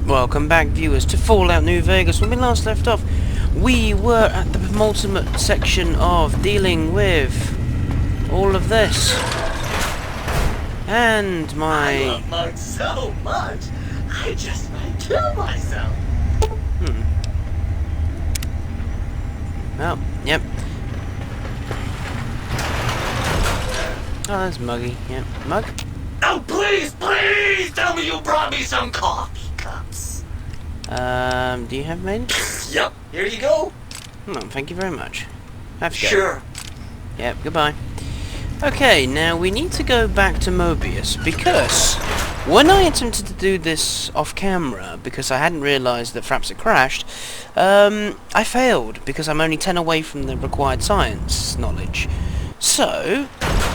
Welcome back, viewers, to Fallout New Vegas. When we last left off, we were at the penultimate section of dealing with all of this. And I love bugs so much, I just might kill myself. Well, yep. Oh, that's Muggy. Yep. Mug? Oh, please, please tell me you brought me some coffee cups. Do you have many? Yep, here you go. Oh, thank you very much. Have to go. Sure. Yep, goodbye. Okay, now we need to go back to Mobius, because when I attempted to do this off camera, because I hadn't realised that perhaps it crashed, I failed, because I'm only 10 away from the required science knowledge. So,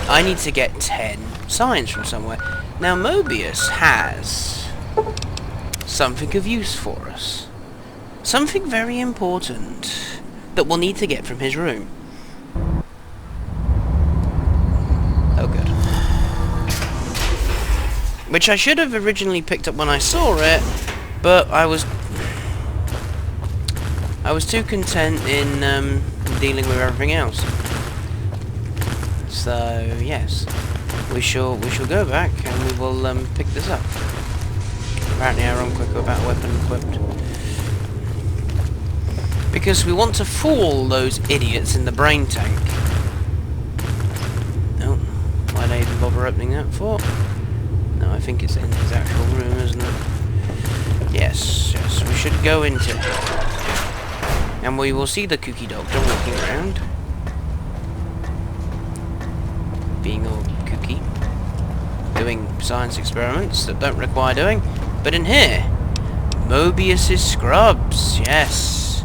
I need to get 10 science from somewhere. Now, Mobius has something of use for us. Something very important that we'll need to get from his room. Oh, good. Which I should have originally picked up when I saw it, but I was too content in dealing with everything else. So yes, we shall go back and we will pick this up. Apparently, I'm wrong quicker about weapon equipped. Because we want to fool those idiots in the brain tank. Oh, why'd I even bother opening that for? No, I think it's in his actual room, isn't it? Yes, yes, we should go into it. And we will see the kooky doctor walking around. Being all kooky. Doing science experiments that don't require doing. But in here, Mobius's scrubs, yes.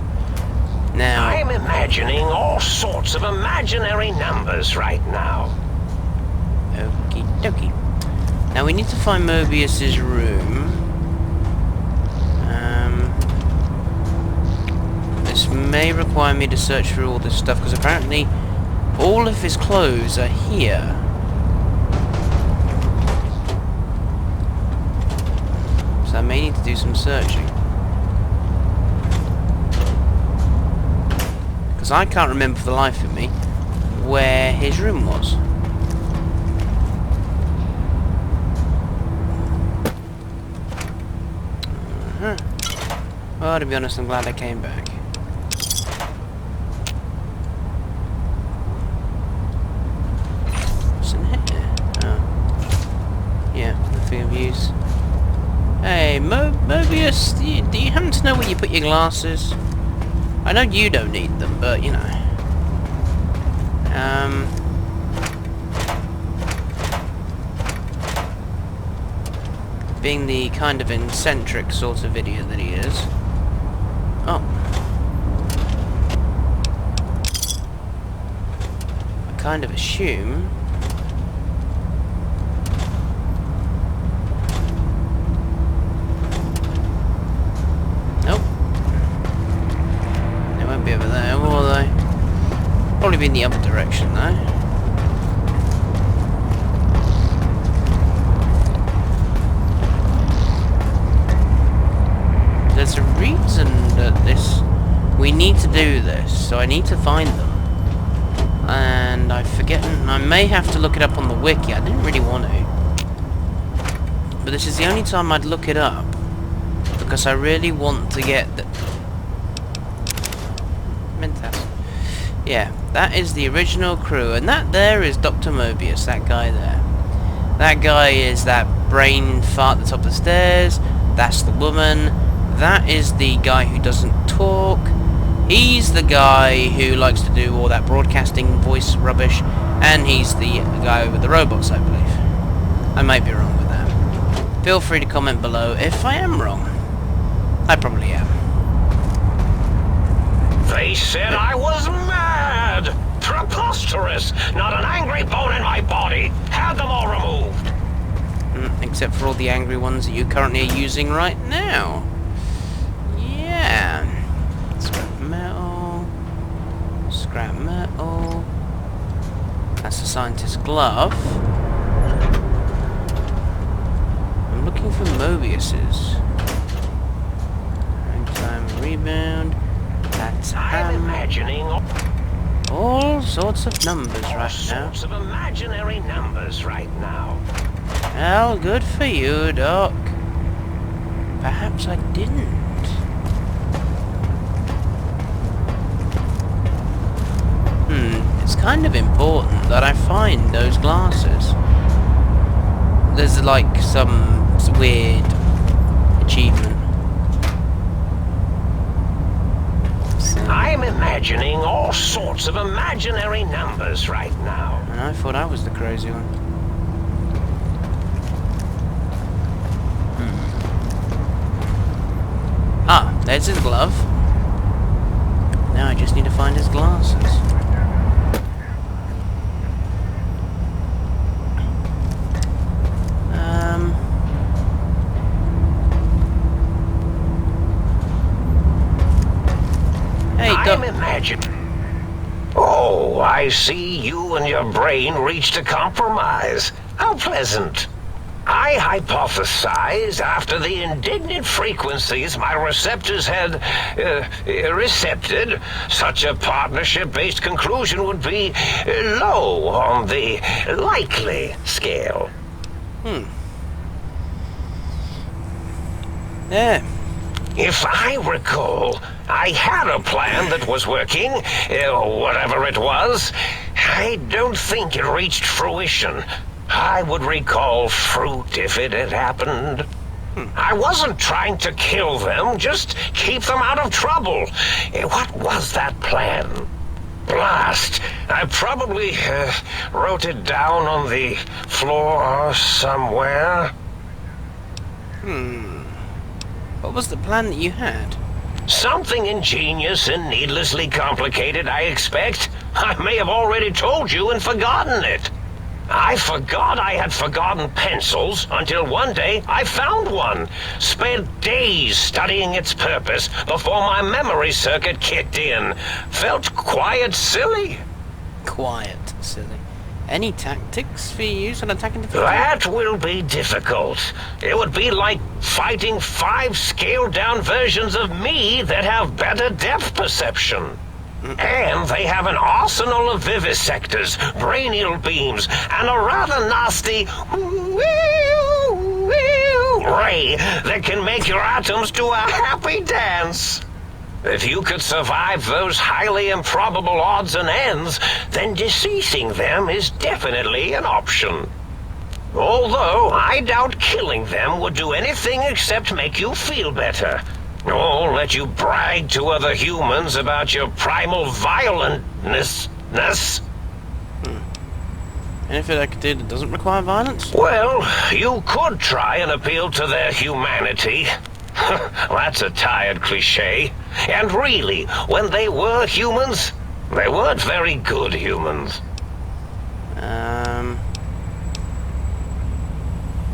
Now, I'm imagining all sorts of imaginary numbers right now. okie dokie. Now we need to find Mobius's room. This may require me to search through all this stuff, because apparently all of his clothes are here. So I may need to do some searching. Because I can't remember for the life of me where his room was. Well, to be honest, I'm glad I came back. What's in here? Oh. Yeah, nothing of use. Hey, Mobius, do you happen to know where you put your glasses? I know you don't need them, but, you know. Being the kind of eccentric sort of idiot that he is. Oh. I kind of assume... Nope. They won't be over there, will they? Probably be in the other direction, though. There's a reason that we need to do this, so I need to find them. And I may have to look it up on the wiki. I didn't really want to. But this is the only time I'd look it up, because I really want to get the... Mentas. Yeah, that is the original crew, and that there is Dr. Mobius, that guy there. That guy is that brain fart at the top of the stairs. That's the woman. That is the guy who doesn't talk. He's the guy who likes to do all that broadcasting voice rubbish. And he's the guy with the robots, I believe. I might be wrong with that. Feel free to comment below if I am wrong. I probably am. They said I was mad! Preposterous! Not an angry bone in my body! Have them all removed! Except for all the angry ones that you currently are using right now. Yeah. Scrap metal. Scrap metal. That's the scientist's glove. I'm looking for Mobius's. bound. That's I'm ham. imagining All sorts of numbers all right now. sorts of imaginary numbers right now. Well, good for you, Doc. Perhaps I didn't. It's kind of important that I find those glasses. There's like some weird achievement. So, I'm imagining all sorts of imaginary numbers right now. and I thought I was the crazy one. Ah, there's his glove. Now I just need to find his glasses. Hey, I'm imagining. Oh, I see you and your brain reached a compromise. How pleasant. I hypothesized after the indignant frequencies my receptors had recepted, such a partnership-based conclusion would be low on the likely scale. Yeah. If I recall, I had a plan that was working, whatever it was. I don't think it reached fruition. I would recall fruit if it had happened. I wasn't trying to kill them, just keep them out of trouble. What was that plan? Blast! I probably wrote it down on the floor somewhere. What was the plan that you had? Something ingenious and needlessly complicated, I expect. I may have already told you and forgotten it. I forgot I had forgotten pencils until one day I found one. Spent days studying its purpose before my memory circuit kicked in. Felt quiet silly. Quiet, silly. Any tactics for use on attacking the That will be difficult. It would be like fighting 5 scaled-down versions of me that have better depth perception. And they have an arsenal of vivisectors, brainial beams, and a rather nasty ray that can make your atoms do a happy dance. If you could survive those highly improbable odds and ends, then deceasing them is definitely an option. Although I doubt killing them would do anything except make you feel better. Or let you brag to other humans about your primal violentness. Anything I could do that doesn't require violence? Well, you could try and appeal to their humanity. That's a tired cliche. And really, when they were humans, they weren't very good humans.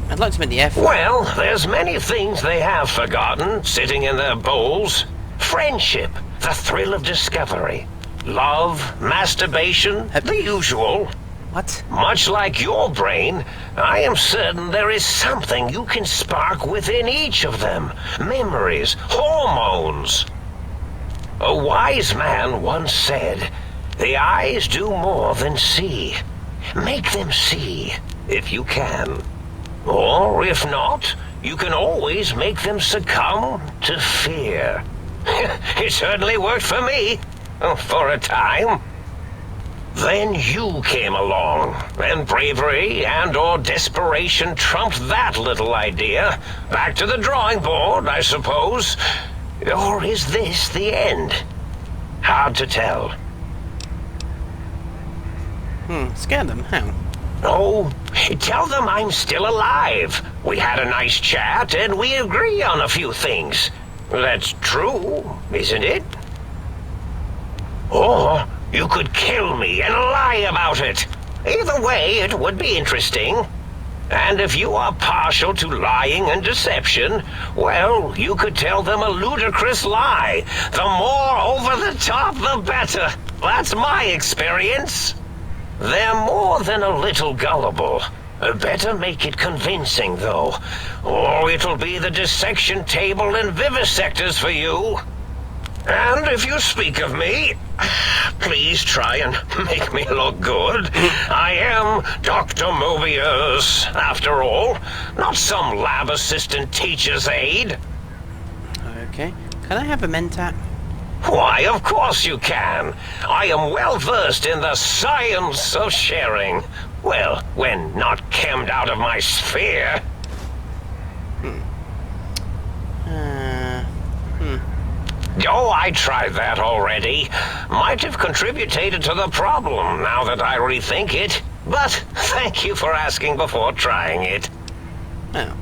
I'd like to make the effort. Well, there's many things they have forgotten, sitting in their bowls. Friendship, the thrill of discovery. Love, masturbation, the usual. What? Much like your brain, I am certain there is something you can spark within each of them. Memories, hormones. A wise man once said, "The eyes do more than see. Make them see, if you can. Or, if not, you can always make them succumb to fear." It certainly worked for me, for a time. Then you came along, and bravery and/or desperation trumped that little idea. Back to the drawing board, I suppose. Or is this the end? Hard to tell. Scare them? How? Oh, tell them I'm still alive. We had a nice chat, and we agree on a few things. That's true, isn't it? Or you could kill me and lie about it. Either way, it would be interesting. And if you are partial to lying and deception, well, you could tell them a ludicrous lie. The more over the top, the better. That's my experience. They're more than a little gullible. Better make it convincing, though, or it'll be the dissection table and vivisectors for you. And if you speak of me, please try and make me look good. I am Dr. Mobius, after all, not some lab assistant teacher's aide. Okay. Can I have a mentat? Why, of course you can. I am well versed in the science of sharing. Well, when not chemmed out of my sphere. Oh, I tried that already. Might have contributed to the problem now that I rethink it. But thank you for asking before trying it. Oh.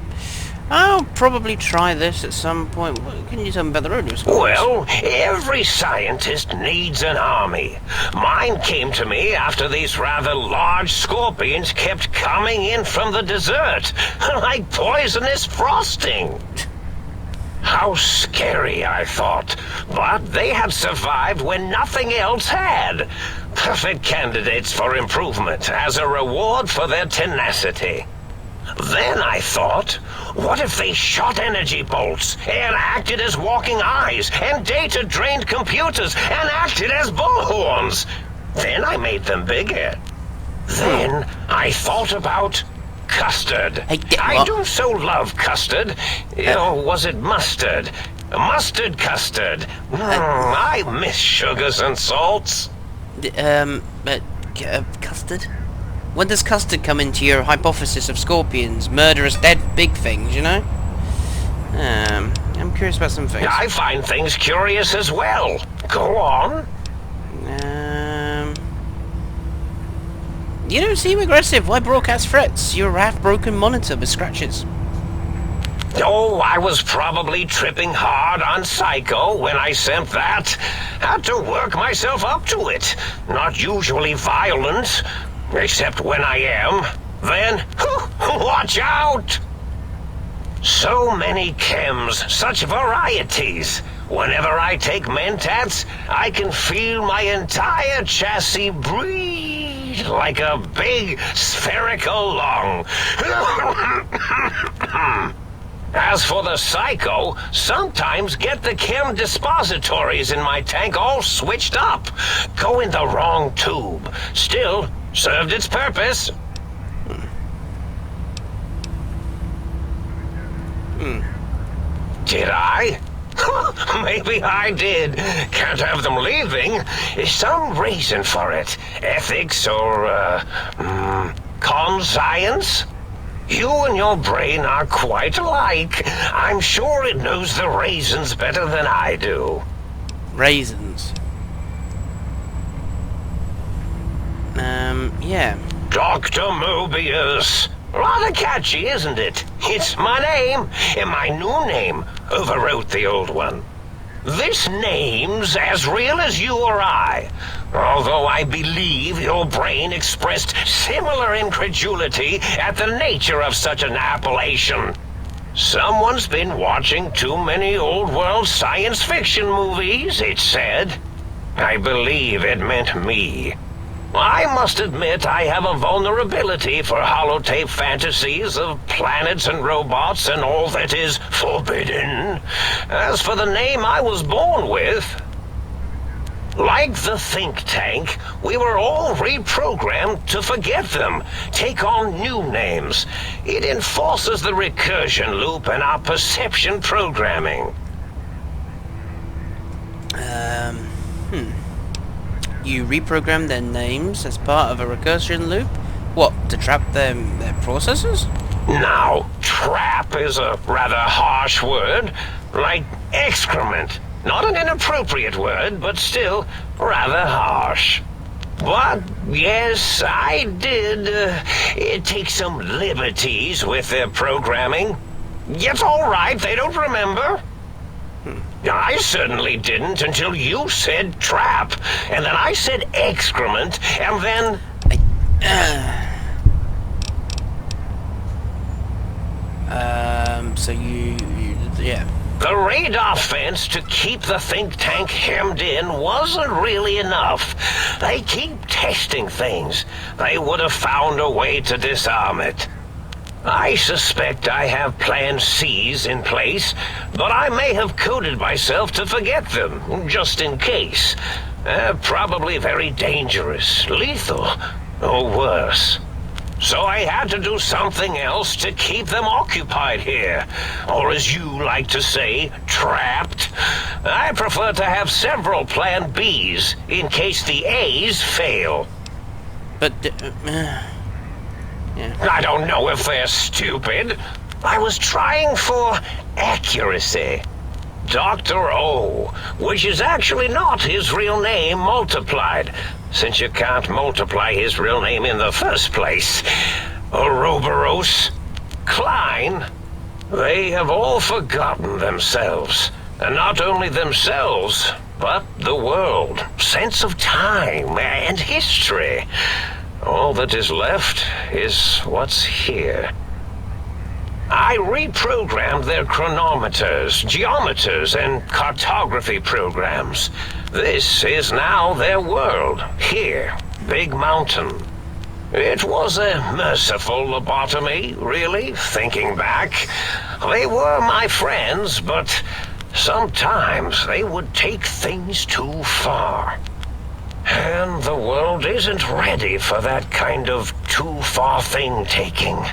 I'll probably try this at some point. Can you tell me about the rodeo schools? Well, every scientist needs an army. Mine came to me after these rather large scorpions kept coming in from the desert, like poisonous frosting. How scary, I thought. But they had survived when nothing else had. Perfect candidates for improvement as a reward for their tenacity. Then I thought, what if they shot energy bolts and acted as walking eyes and data-drained computers and acted as bullhorns? Then I made them bigger. Then I thought about custard. I do so love custard. Or was it mustard? Mustard custard. I miss sugars and salts. Custard? When does custard come into your hypothesis of scorpions, murderous dead big things, you know? I'm curious about some things. I find things curious as well. Go on. You don't seem aggressive. Why broadcast threats? You're a half-broken monitor with scratches. Oh, I was probably tripping hard on Psycho when I sent that. Had to work myself up to it. Not usually violent. Except when I am, then, watch out! So many chems, such varieties. Whenever I take mentats, I can feel my entire chassis breathe like a big spherical lung. As for the Psycho, sometimes get the chem dispositories in my tank all switched up. Go in the wrong tube. Still, served its purpose. Did I? Maybe I did. Can't have them leaving. Some reason for it. Ethics or, conscience? You and your brain are quite alike. I'm sure it knows the raisins better than I do. Raisins. Yeah. Dr. Mobius. Rather catchy, isn't it? It's my name, and my new name overwrote the old one. This name's as real as you or I, although I believe your brain expressed similar incredulity at the nature of such an appellation. Someone's been watching too many old-world science fiction movies, it said. I believe it meant me. I must admit I have a vulnerability for holotape fantasies of planets and robots and all that is forbidden. As for the name I was born with, like the think tank, we were all reprogrammed to forget them, take on new names. It enforces the recursion loop in our perception programming. You reprogram their names as part of a recursion loop? What, to trap their processors? Now, trap is a rather harsh word, like excrement. Not an inappropriate word, but still rather harsh. But, yes, I did take some liberties with their programming. It's all right, they don't remember. I certainly didn't until you said trap, and then I said excrement, and then... So yeah. The radar fence to keep the think tank hemmed in wasn't really enough. They keep testing things. They would have found a way to disarm it. I suspect I have Plan C's in place, but I may have coded myself to forget them, just in case. Probably very dangerous, lethal, or worse. So I had to do something else to keep them occupied here. Or as you like to say, trapped. I prefer to have several Plan Bs, in case the A's fail. But, yeah. I don't know if they're stupid. I was trying for accuracy. Dr. O, which is actually not his real name multiplied, since you can't multiply his real name in the first place. Ouroboros, Klein, they have all forgotten themselves. And not only themselves, but the world, sense of time and history. All that is left is what's here. I reprogrammed their chronometers, geometers, and cartography programs. This is now their world, here, Big Mountain. It was a merciful lobotomy, really, thinking back. They were my friends, but sometimes they would take things too far. And the world isn't ready for that kind of too-far thing-taking.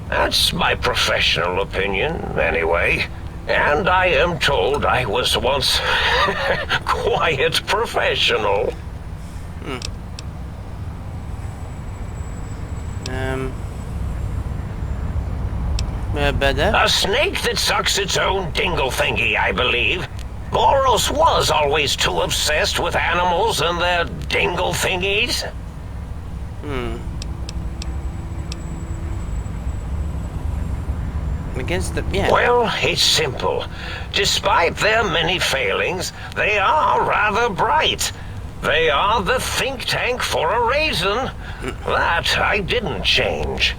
That's my professional opinion, anyway. And I am told I was once quiet professional. Better? A snake that sucks its own dingle thingy, I believe. Boros was always too obsessed with animals and their dingle thingies. Against the... yeah. Well, it's simple. Despite their many failings, they are rather bright. They are the think tank for a reason. That I didn't change.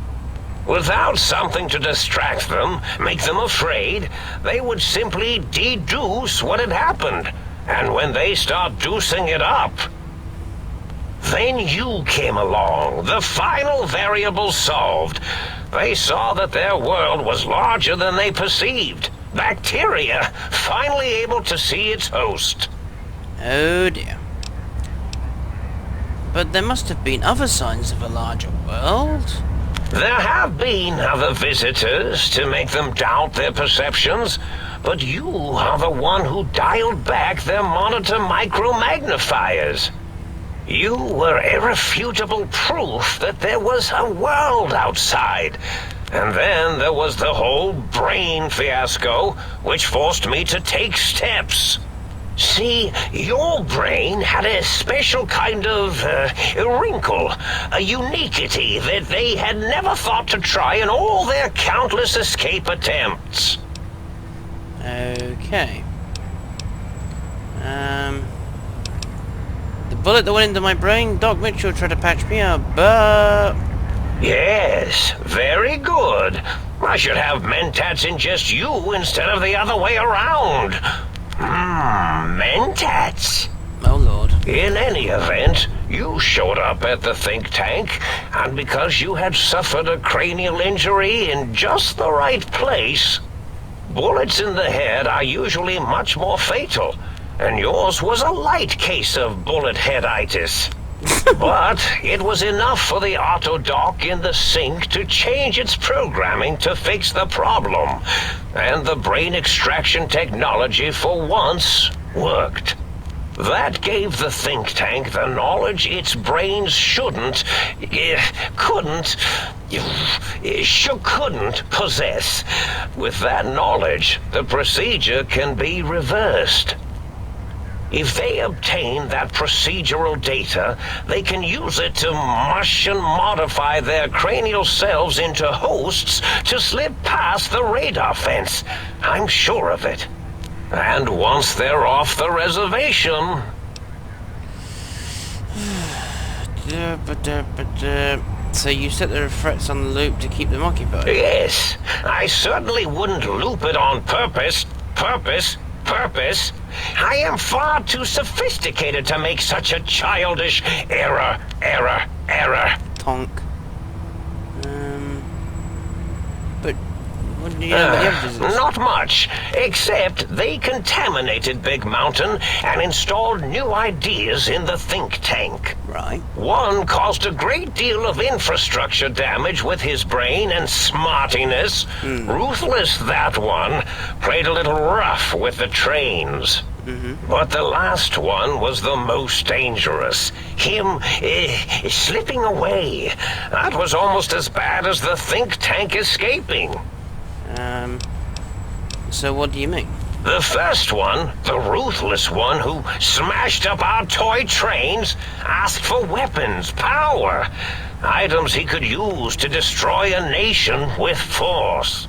Without something to distract them, make them afraid, they would simply deduce what had happened. And when they start deucing it up, then you came along, the final variable solved. They saw that their world was larger than they perceived. Bacteria, finally able to see its host. Oh dear. But there must have been other signs of a larger world. There have been other visitors to make them doubt their perceptions, but you are the one who dialed back their monitor micromagnifiers. You were irrefutable proof that there was a world outside. And then there was the whole brain fiasco, which forced me to take steps. See, your brain had a special kind of wrinkle, a uniquity that they had never thought to try in all their countless escape attempts. Okay. The bullet that went into my brain, Doc Mitchell tried to patch me up, but... Yes, very good. I should have mentats ingest you instead of the other way around. Mentats. Oh lord. In any event, you showed up at the think tank, and because you had suffered a cranial injury in just the right place, bullets in the head are usually much more fatal, and yours was a light case of bullet headitis. But it was enough for the autodoc in the sink to change its programming to fix the problem. And the brain extraction technology for once worked. That gave the think tank the knowledge its brains couldn't possess. With that knowledge, the procedure can be reversed. If they obtain that procedural data, they can use it to mush and modify their cranial selves into hosts to slip past the radar fence. I'm sure of it. And once they're off the reservation... So you set the threats on the loop to keep them occupied? Yes, I certainly wouldn't loop it on purpose. I am far too sophisticated to make such a childish error. Tonk. do you know about the other visitors? Not much, except they contaminated Big Mountain and installed new ideas in the think tank. Right. One caused a great deal of infrastructure damage with his brain and smartiness. Ruthless, that one. Played a little rough with the trains. But the last one was the most dangerous. Him slipping away. That was almost as bad as the think tank escaping. So what do you mean? The first one, the ruthless one who smashed up our toy trains, asked for weapons, power, items he could use to destroy a nation with force.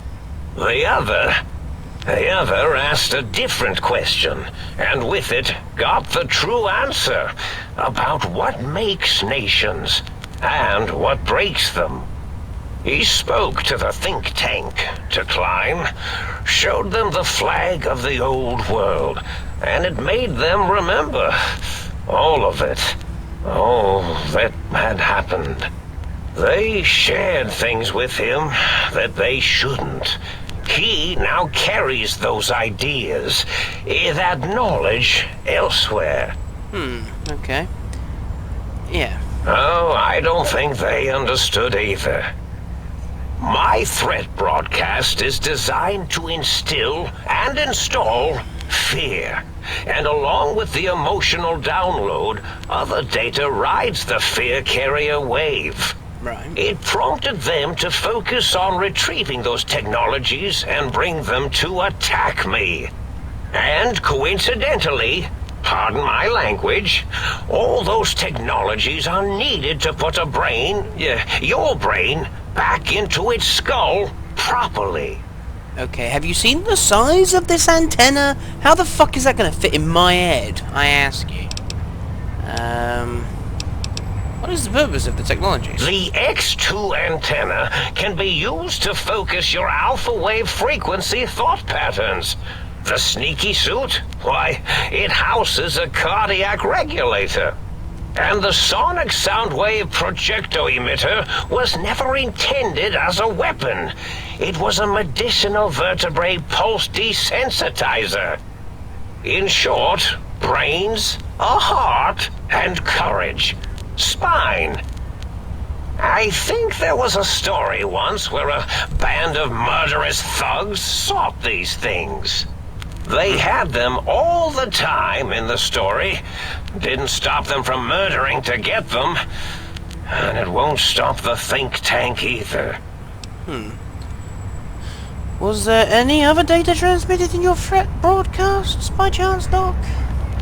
The other asked a different question, and with it got the true answer about what makes nations and what breaks them. He spoke to the think tank to climb, showed them the flag of the old world, and it made them remember all of it, all that had happened. They shared things with him that they shouldn't. He now carries those ideas, that knowledge elsewhere. Okay. Yeah. Oh, I don't think they understood either. My threat broadcast is designed to instill and install fear. And along with the emotional download, other data rides the fear carrier wave. Right. It prompted them to focus on retrieving those technologies and bring them to attack me. And coincidentally, pardon my language, all those technologies are needed to put a brain, your brain, back into its skull properly. Okay, have you seen the size of this antenna? How the fuck is that gonna fit in my head, I ask you? What is the purpose of the technologies? The X2 antenna can be used to focus your alpha wave frequency thought patterns. The sneaky suit? Why, it houses a cardiac regulator. And the sonic sound wave projecto emitter was never intended as a weapon. It was a medicinal vertebrae pulse desensitizer. In short, brains, a heart, and courage. Spine. I think there was a story once where a band of murderous thugs sought these things. They had them all the time in the story. Didn't stop them from murdering to get them. And it won't stop the think tank either. Was there any other data transmitted in your threat broadcasts, by chance, Doc?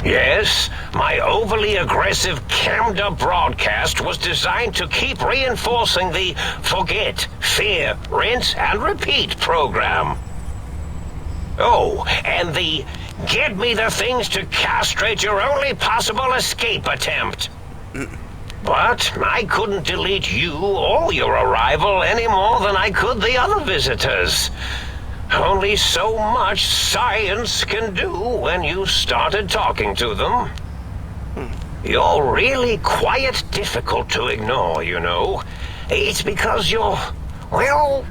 Yes, my overly aggressive cammed-up broadcast was designed to keep reinforcing the forget, fear, rinse, and repeat program. Oh, and the get me the things to castrate your only possible escape attempt. But I couldn't delete you or your arrival any more than I could the other visitors. Only so much science can do when you started talking to them. You're really quite difficult to ignore, you know. It's because you're, well,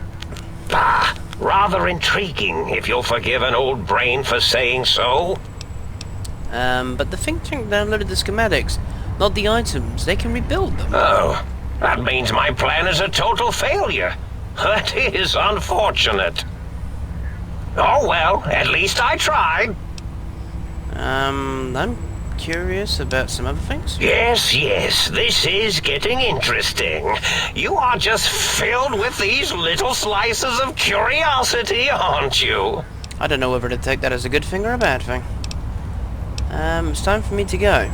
rather intriguing, if you'll forgive an old brain for saying so. But the think tank downloaded the schematics, not the items. They can rebuild them. Oh, that means my plan is a total failure. That is unfortunate. Oh well, at least I tried. I'm curious about some other things. Yes, this is getting interesting. You are just filled with these little slices of curiosity, aren't you? I don't know whether to take that as a good thing or a bad thing. It's time for me to go.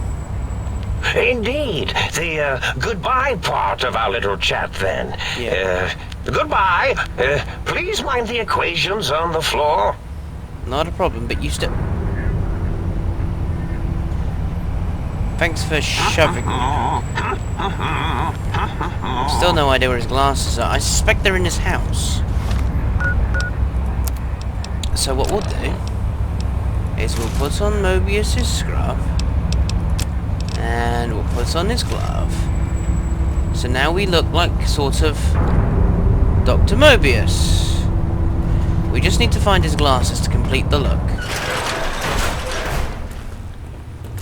Indeed. The goodbye part of our little chat, then. Yeah. Goodbye. Please mind the equations on the floor. Not a problem, but you still... Thanks for shoving me. Still no idea where his glasses are. I suspect they're in his house. So what we'll do is we'll put on Mobius's scrub and we'll put on his glove. So now we look like sort of Dr. Mobius. We just need to find his glasses to complete the look.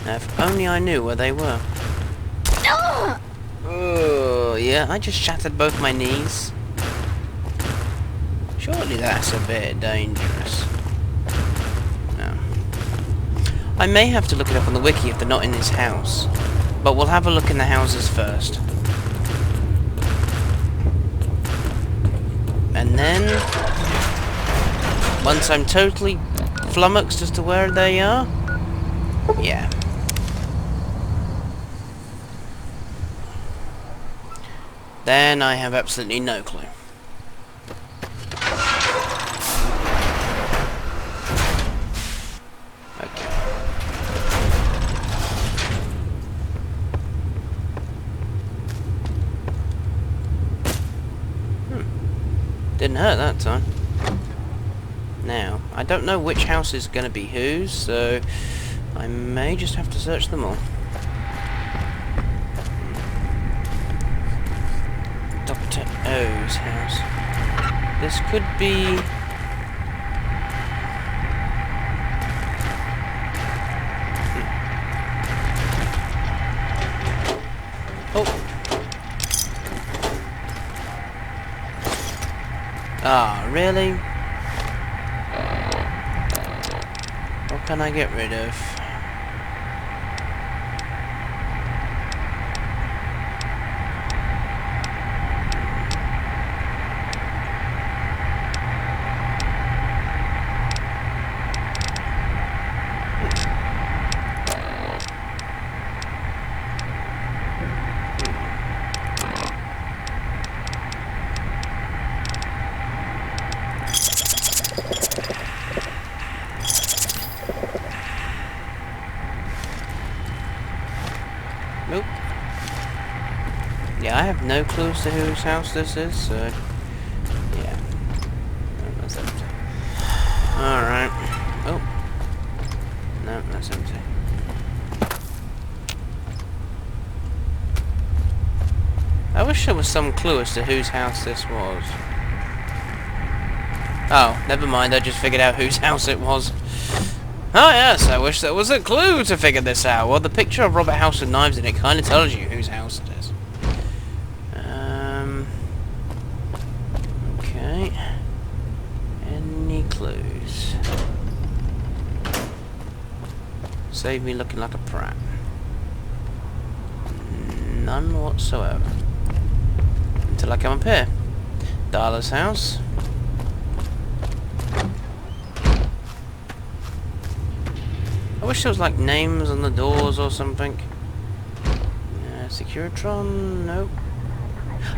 Now, if only I knew where they were. Oh, yeah, I just shattered both my knees. Surely that's a bit dangerous. No. I may have to look it up on the wiki if they're not in his house. But we'll have a look in the houses first. And then, once I'm totally flummoxed as to where they are, yeah. Then I have absolutely no clue. Okay. Didn't hurt that time. Now, I don't know which house is going to be whose, so I may just have to search them all. Dr. O's house. This could be... Oh! Ah, really? What can I get rid of? Nope. Yeah, I have no clue as to whose house this is, so... yeah. No, that's empty. Alright. Oh. No, that's empty. I wish there was some clue as to whose house this was. Oh, never mind, I just figured out whose house it was. Oh yes, I wish there was a clue to figure this out. Well, the picture of Robert House with knives in it kind of tells you whose house it is. Okay. Any clues? Save me looking like a prat. None whatsoever. Until I come up here. Darla's house. I wish there was like names on the doors or something. Securitron? Nope.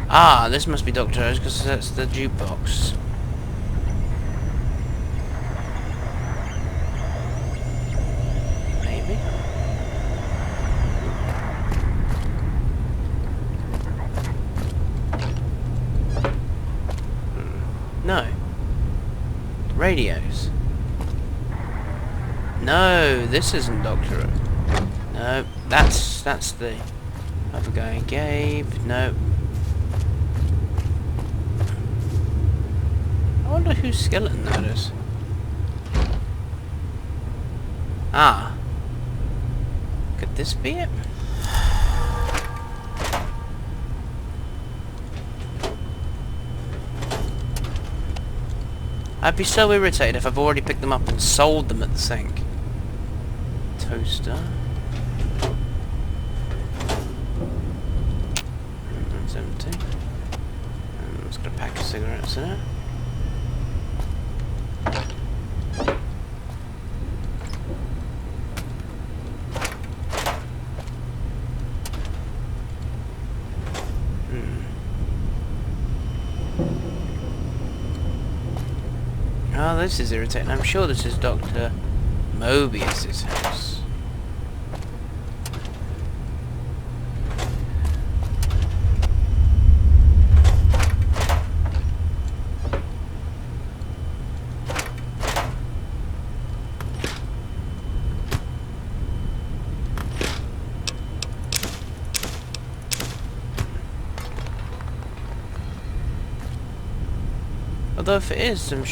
Ah, this must be Dr. O's because that's the jukebox. Maybe. No. Radios. No, this isn't Dr. O. No, that's the other guy. Gabe, no. I wonder whose skeleton that is. Ah. Could this be it? I'd be so irritated if I've already picked them up and sold them at the sink. Toaster. That's empty. I'm just gonna pack of cigarettes in it. Oh, this is irritating. I'm sure this is Dr. Mobius's house. Although if it is, I'm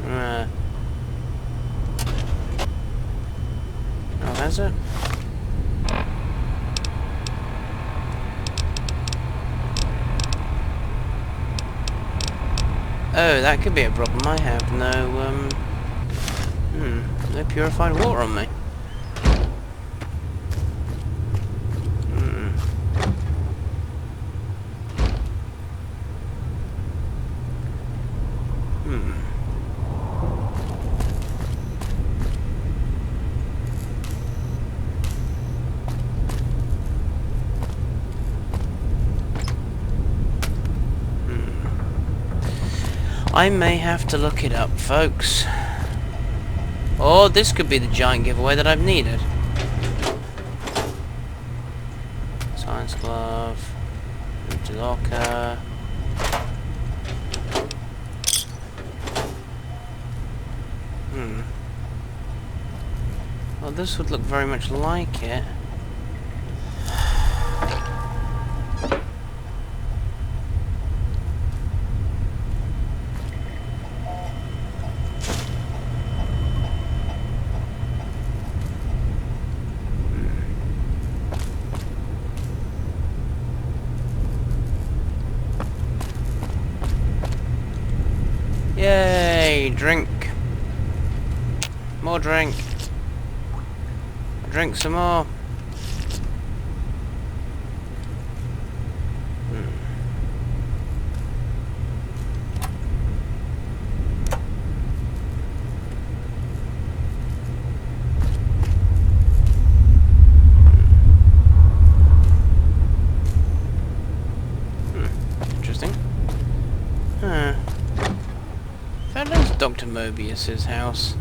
Oh, has it? Oh, that could be a problem. I have no purified water on me. I may have to look it up, folks. Or this could be the giant giveaway that I've needed. Science glove. Empty locker. Well, this would look very much like it. Yay! Drink. More drink. Drink some more. Interesting. That is Dr. Mobius's house.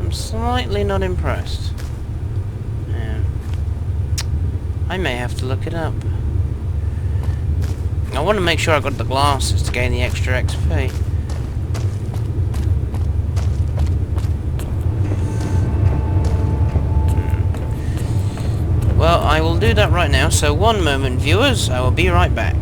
I'm slightly not impressed. Yeah. I may have to look it up. I want to make sure I got the glasses to gain the extra XP. Well, I will do that right now, so one moment, viewers. I will be right back.